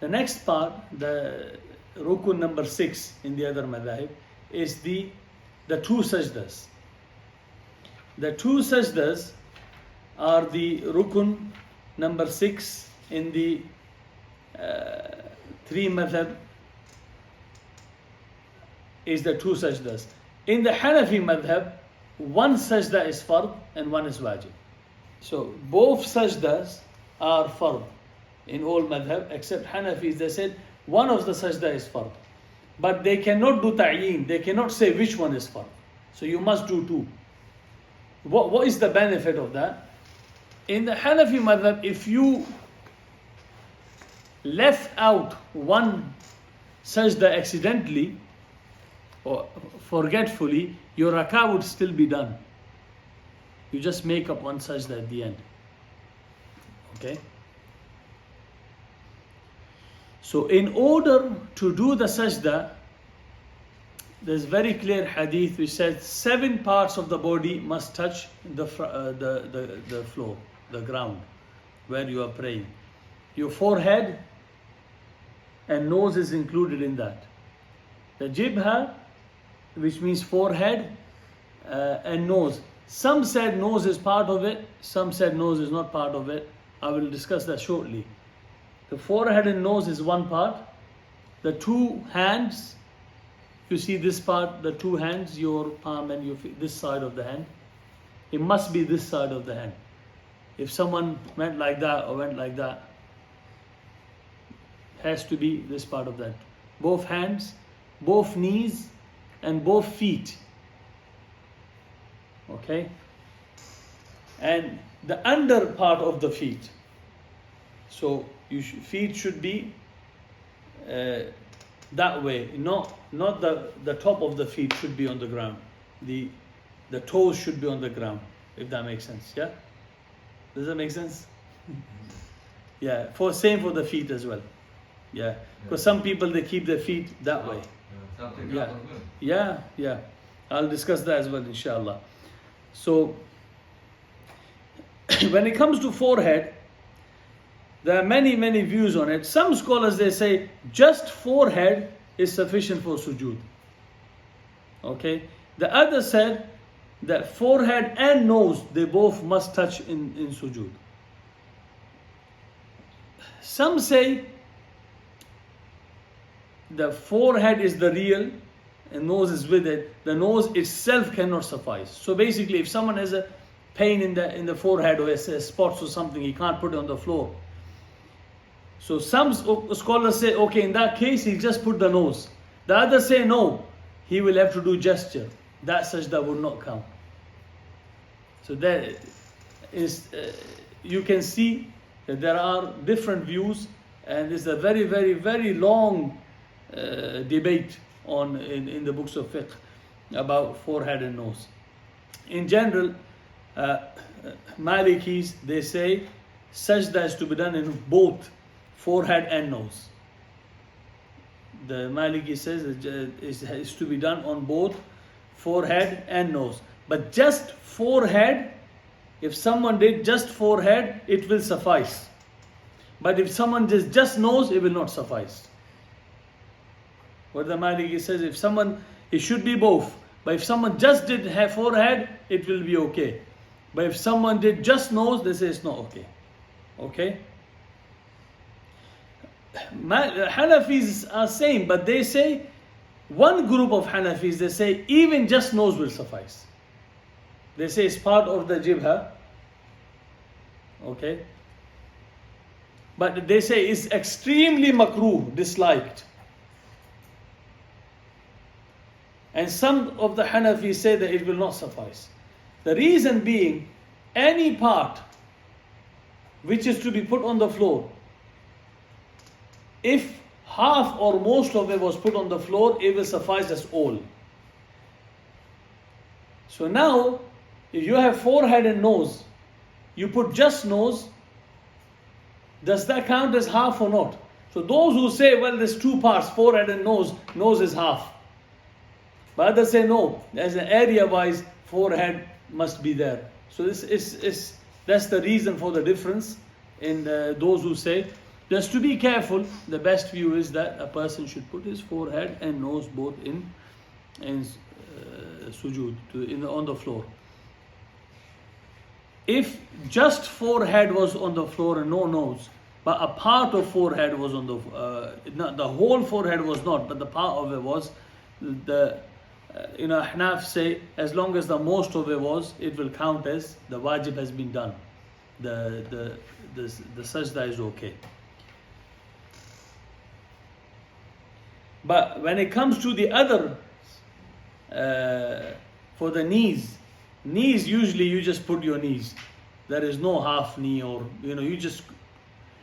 The next part, the rukun number 6 in the other madhahib, is the two sajdas. The two sajdas are the rukun number 6 in the 3 madhab, is the two sajdas. In the Hanafi madhab, one sajda is fard and one is wajib. So both sajdas are fard in all madhab, except Hanafis. They said one of the sajda is fard, but they cannot do ta'yin. They cannot say which one is fard. So you must do two. What is the benefit of that? In the Hanafi madhab, if you left out one sajda accidentally or forgetfully, your rak'ah would still be done. You just make up one sajda at the end. Okay? So in order to do the sajda, there's very clear hadith which says 7 parts of the body must touch the floor, the ground, where you are praying. Your forehead and nose is included in that. The jibha, which means forehead and nose. Some said nose is part of it, some said nose is not part of it. I will discuss that shortly. The forehead and nose is one part. The two hands, you see this part, the two hands, your palm and your this side of the hand. It must be this side of the hand. If someone went like that or went like that, it has to be this part of that. Both hands, both knees, and both feet. Okay? And the under part of the feet. So feet should be that way, not the top of the feet should be on the ground. The toes should be on the ground, if that makes sense. Yeah? Does that make sense? Yeah, same for the feet as well. Yeah, because some people they keep their feet that way. Yeah. I'll discuss that as well, inshallah. So when it comes to forehead, there are many views on it. Some scholars they say just forehead is sufficient for sujood. Okay. The other said that forehead and nose they both must touch in sujood. Some say the forehead is the real and nose is with it. The nose itself cannot suffice. So basically, if someone has a pain in the forehead or has spots or something, he can't put it on the floor. So some scholars say, okay, in that case, he just put the nose. The others say, no, he will have to do gesture. That sajda would not count. So that is, you can see that there are different views, and there's a very long debate in the books of fiqh about forehead and nose. In general, Malikis, they say sajda is to be done in both forehead and nose. The Maliki says it is to be done on both forehead and nose. But just forehead, if someone did just forehead, it will suffice. But if someone did just nose, it will not suffice. What the Maliki says, it should be both. But if someone just did have forehead, it will be okay. But if someone did just nose, they say it's not okay. Okay? Hanafis are same, but they say, one group of Hanafis, they say even just nose will suffice. They say it's part of the jibha. Okay? But they say it's extremely makruh, disliked. And some of the Hanafis say that it will not suffice. The reason being, any part which is to be put on the floor, if half or most of it was put on the floor, it will suffice as all. So now, if you have forehead and nose, you put just nose, does that count as half or not? So those who say, well, there's two parts, forehead and nose is half. But others say no, as an area-wise, forehead must be there. So that's the reason for the difference in those who say. just to be careful, the best view is that a person should put his forehead and nose both in sujood, on the floor. If just forehead was on the floor and no nose, but a part of forehead was on the whole forehead was not, but the part of it was, Ahnaf say, as long as the most of it was, it will count as the wajib has been done. The sajda is okay. But when it comes to the other, for the knees usually you just put your knees. There is no half knee, or you just,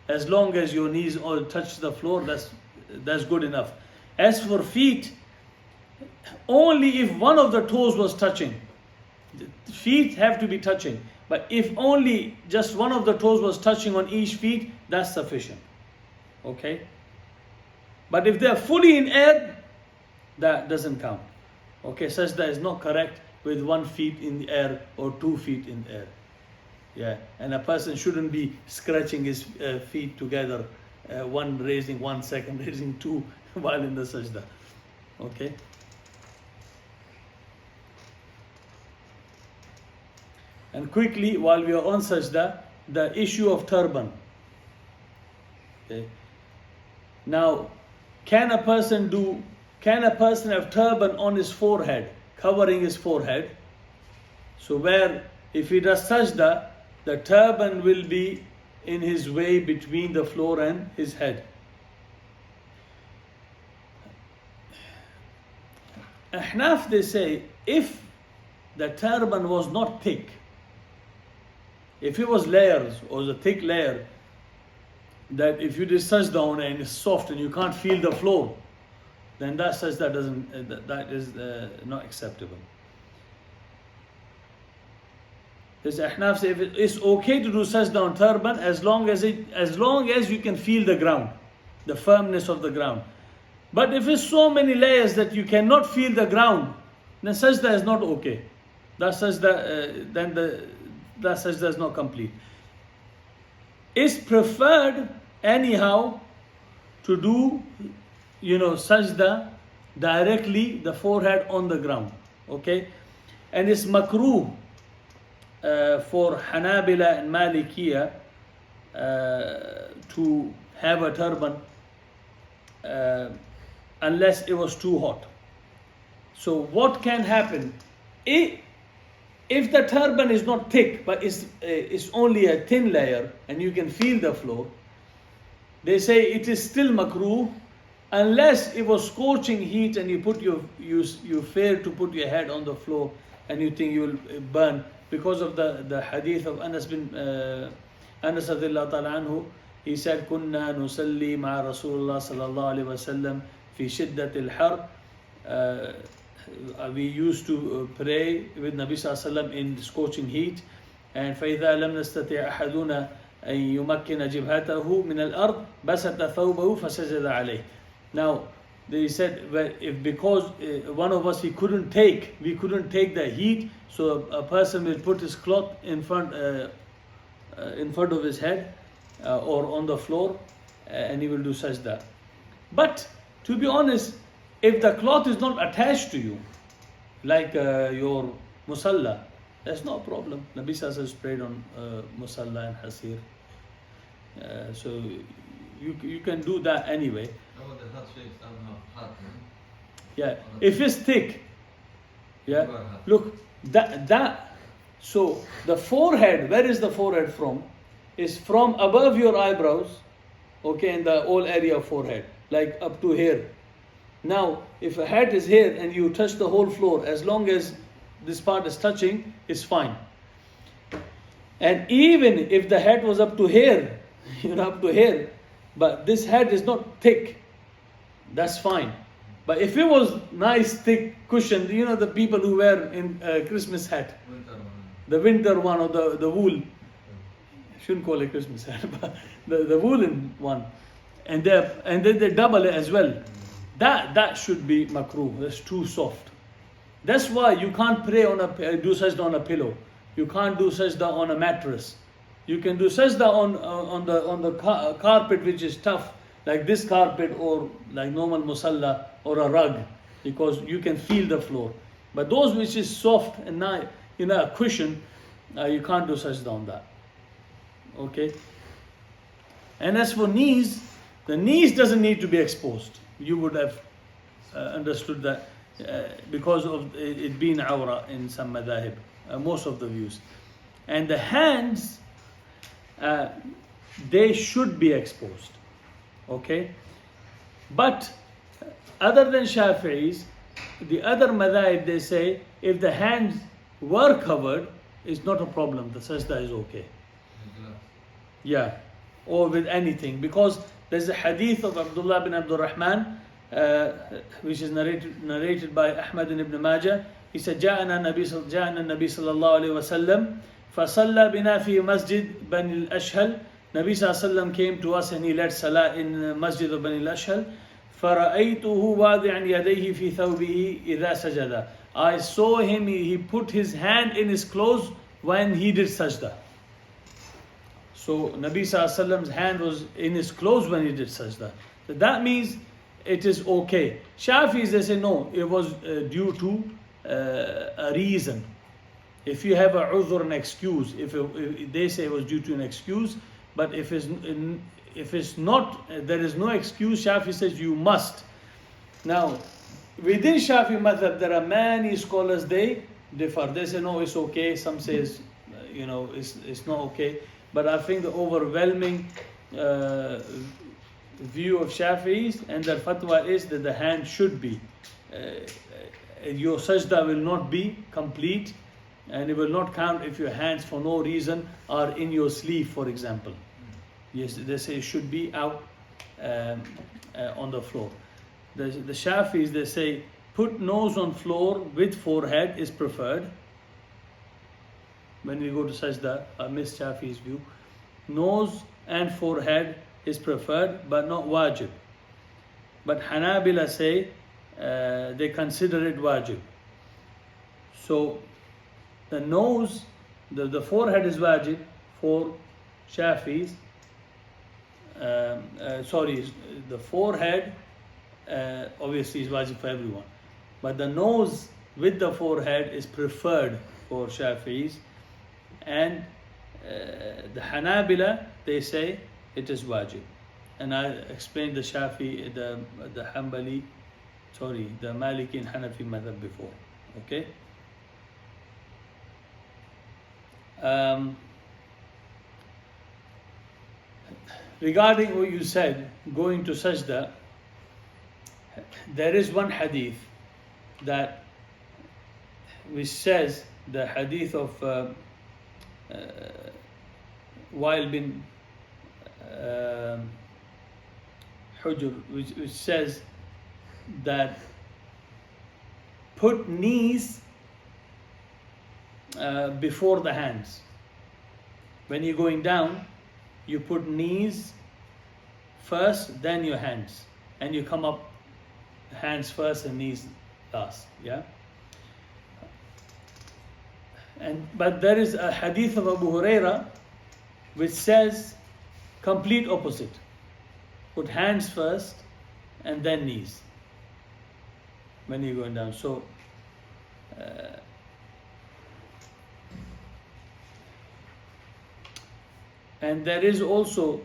as long as your knees all touch the floor, that's good enough. As for feet, only if one of the toes was touching. The feet have to be touching. But if only just one of the toes was touching on each feet, that's sufficient. Okay? But if they're fully in air, that doesn't count. Okay, sajda is not correct with 1 foot in the air or 2 feet in the air. Yeah, and a person shouldn't be scratching his feet together, one raising one, second raising two, while in the sajda. Okay. And quickly, while we are on sajda, the issue of turban. Okay. Now, can a person have turban on his forehead, covering his forehead? So where, if he does sajda, the turban will be in his way between the floor and his head. Ahnaf, they say, if the turban was not thick, if it was layers or a thick layer, that if you did sajda on it and it's soft and you can't feel the floor, then that sajda that is not acceptable. This Ahnaf say it's okay to do sajda on turban as long as you can feel the ground, the firmness of the ground. But if it's so many layers that you cannot feel the ground, then sajda is not okay. That sajda is not complete. It's preferred anyhow to do, sajda directly, the forehead on the ground. Okay, and it's makruh for Hanabila and Malikiya to have a turban unless it was too hot. So what can happen if the turban is not thick but it's only a thin layer and you can feel the floor? They say it is still makruh unless it was scorching heat and you fear to put your head on the floor and you think you will burn. Because of the hadith of Anas radiallahu ta'ala anhu, he said, "Kunna nusalli ma'a Rasulullah sallallahu alaihi wasallam fi shiddat al-har." We used to pray with Nabi sallallahu alaihi wasallam in scorching heat. And فَإِذَا لَمْ نَسْتَطِعْ أَحَدُنَا أَن يُمَكِّنَ جِبْهَتَهُ مِنَ الْأَرْضِ بَسَطَ ثَوْبَهُ فَسَجَدَ عَلَيْهِ. Now, they said, because one of us we couldn't take the heat, so a person will put his cloth in front of his head or on the floor, and he will do sajda. But to be honest, if the cloth is not attached to you, like your musalla, that's no problem. Nabi Sallallahu Alaihi Wasallam prayed on musalla and hasir, so you can do that anyway. Yeah, if it's thick, yeah. Look, that. So the forehead, where is the forehead from? Is from above your eyebrows, okay, in the whole area of forehead, like up to here. Now, if a head is here and you touch the whole floor, as long as this part is touching, it's fine. And even if the head was up to here, up to here, but this head is not thick, that's fine. But if it was nice thick cushion, the people who wear in Christmas hat, the winter one or the wool, I shouldn't call it Christmas hat, but the woolen one, and then they double it as well. That should be makruh. That's too soft. That's why you can't pray do sajda on a pillow. You can't do sajda on a mattress. You can do sajda on the carpet which is tough, like this carpet, or like normal musalla or a rug, because you can feel the floor. But those which is soft and nice, a cushion, you can't do sajda on that. Okay. And as for knees, the knees doesn't need to be exposed. You would have understood that because of it being awra in some madhahib, most of the views. And the hands, they should be exposed. Okay. But other than Shafi'is, the other madhahib, they say if the hands were covered, it's not a problem. The sajda is okay. Yeah, or with anything, because there's a hadith of Abdullah bin Abdul Rahman, which is narrated by Ahmad ibn Majah. He said, جاءنا النبي صلى الله عليه وسلم فصلى بنا في مسجد بني الأشهل. Nabi sallallahu came to us and he led salah in Masjid of Bani al-Ashhal. فَرَأَيْتُهُ وَاضِعًا يَدَيْهِ فِي ثَوْبِهِ إِذَا سَجَدَ. I saw him, he put his hand in his clothes when he did sajda. So Nabi Sallallahu hand was in his clothes when he did sajda. So that means it is okay. Shafis, they say no, it was due to a reason. If you have a udhr, an excuse, if they say it was due to an excuse, but if it's not, there is no excuse, Shafi says you must. Now, within Shafi madhab, there are many scholars, they differ. They say no, it's okay. Some says, it's not okay. But I think the overwhelming view of Shafi'is and their fatwa is that the hand should be. Your sajda will not be complete, and it will not count if your hands for no reason are in your sleeve, for example. Yes, they say it should be out on the floor. The Shafis, they say put nose on floor with forehead is preferred. When we go to sajda, I miss Shafi's view. Nose and forehead is preferred, but not wajib. But Hanabila say they consider it wajib. So the nose, the forehead is wajib for Shafis. The forehead obviously is wajib for everyone. But the nose with the forehead is preferred for Shafis. And the Hanabila, they say it is wajib. And I explained the Shafi, the Hanbali, the Maliki and Hanafi madhab before. Okay? Regarding what you said, going to sajda, there is one hadith that which says, the hadith of Wail bin Hujr, which says that put knees before the hands. When you're going down, you put knees first, then your hands, and you come up hands first and knees last. Yeah. But there is a hadith of Abu Huraira which says complete opposite. Put hands first and then knees when you're going down. So and there is also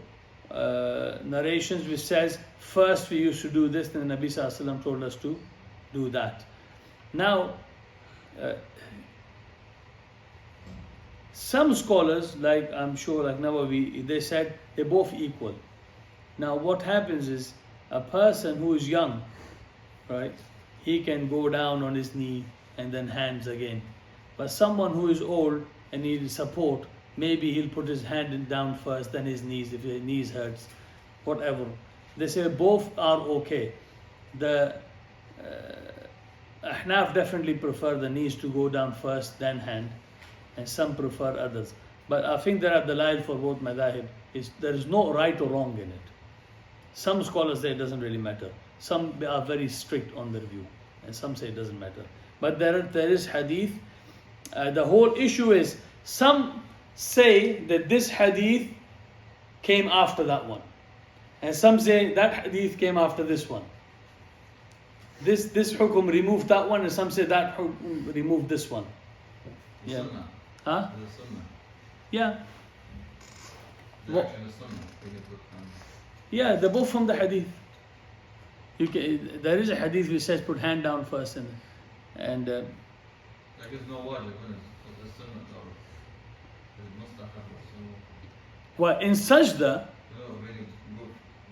narrations which says first we used to do this, and the Nabi Sallallahu Alaihi Wasallam told us to do that. Now some scholars, like I'm sure like Nawawi, they said they're both equal. Now what happens is, a person who is young, right, he can go down on his knee and then hands again. But someone who is old and needs support, maybe he'll put his hand down first, then his knees, if his knees hurts, whatever. They say both are okay. The Ahnaf definitely prefer the knees to go down first, then hand, and some prefer others. But I think there are dalail for both madhahib. There is no right or wrong in it. Some scholars say it doesn't really matter. Some are very strict on their view, and some say it doesn't matter. But there is hadith. The whole issue is some say that this hadith came after that one. And some say that hadith came after this one. This hukum removed that one, and some say that hukum removed this one. Yeah. Huh? Yeah. Yeah, they're both from the hadith. There is a hadith which says put hand down first, and there is no word like the sunnah or mustahab or sunnah. Well, in sajda, When you go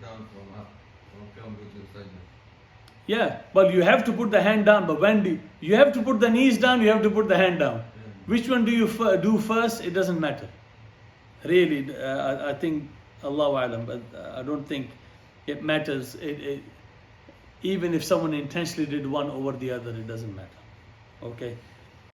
down from up, from come to sajda. yeah, well, you have to put the hand down, but when you have to put the knees down, you have to put the hand down. Yeah. Which one do you do first? It doesn't matter. Really, I think Allahu Alam, but I don't think it matters. Even if someone intentionally did one over the other, it doesn't matter. Okay.